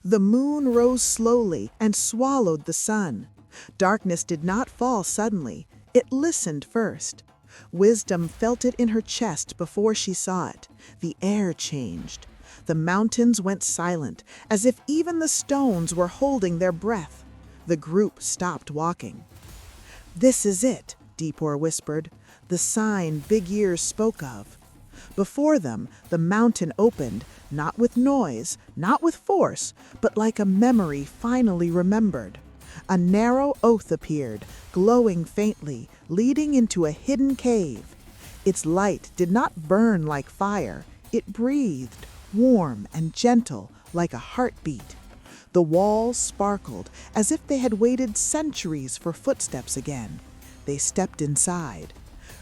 The moon rose slowly and swallowed the sun. Darkness did not fall suddenly. It listened first. Wisdom felt it in her chest before she saw it. The air changed. The mountains went silent, as if even the stones were holding their breath. The group stopped walking. "This is it," Deepor whispered, "the sign Big Ears spoke of." Before them, the mountain opened, not with noise, not with force, but like a memory finally remembered. A narrow oath appeared, glowing faintly, leading into a hidden cave. Its light did not burn like fire. It breathed, warm and gentle, like a heartbeat. The walls sparkled, as if they had waited centuries for footsteps again. They stepped inside.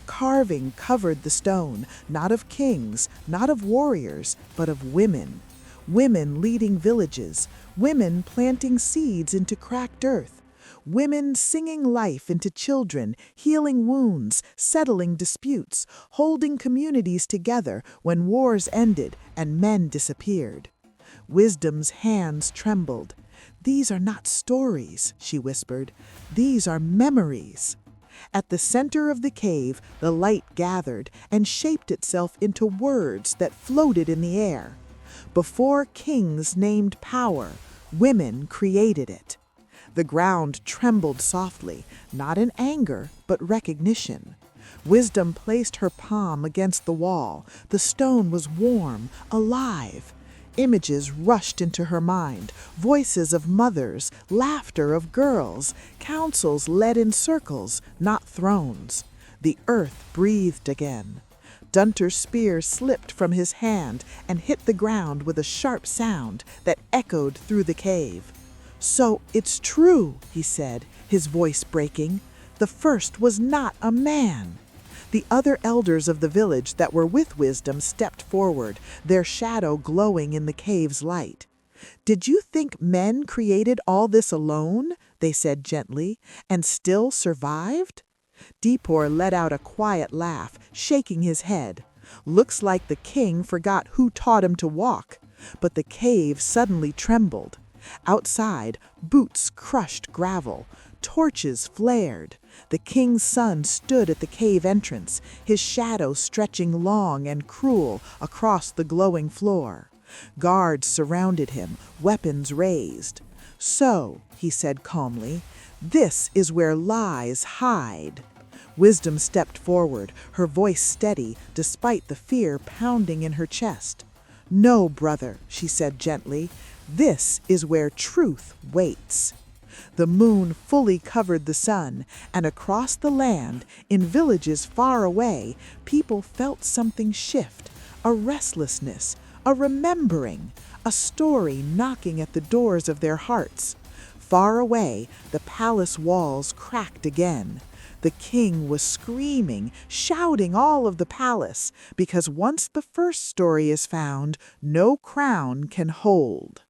Carving covered the stone, not of kings, not of warriors, but of women. Women leading villages, women planting seeds into cracked earth, women singing life into children, healing wounds, settling disputes, holding communities together when wars ended and men disappeared. Wisdom's hands trembled. "These are not stories," she whispered. "These are memories." At the center of the cave, the light gathered and shaped itself into words that floated in the air. Before kings named power, women created it. The ground trembled softly, not in anger, but recognition. Wisdom placed her palm against the wall. The stone was warm, alive. Images rushed into her mind, voices of mothers, laughter of girls, councils led in circles, not thrones. The earth breathed again. Dunter's spear slipped from his hand and hit the ground with a sharp sound that echoed through the cave. "So it's true," he said, his voice breaking. "The first was not a man." The other elders of the village that were with Wisdom stepped forward, their shadow glowing in the cave's light. "Did you think men created all this alone?" they said gently, "and still survived?" Deepor let out a quiet laugh, shaking his head. "Looks like the king forgot who taught him to walk." But the cave suddenly trembled. Outside, boots crushed gravel. Torches flared. The king's son stood at the cave entrance, his shadow stretching long and cruel across the glowing floor. Guards surrounded him, weapons raised. "So," he said calmly, "this is where lies hide." Wisdom stepped forward, her voice steady despite the fear pounding in her chest. "No, brother," she said gently, "this is where truth waits." The moon fully covered the sun, and across the land, in villages far away, people felt something shift, a restlessness, a remembering, a story knocking at the doors of their hearts. Far away, the palace walls cracked again. The king was screaming, shouting all of the palace, because once the first story is found, no crown can hold.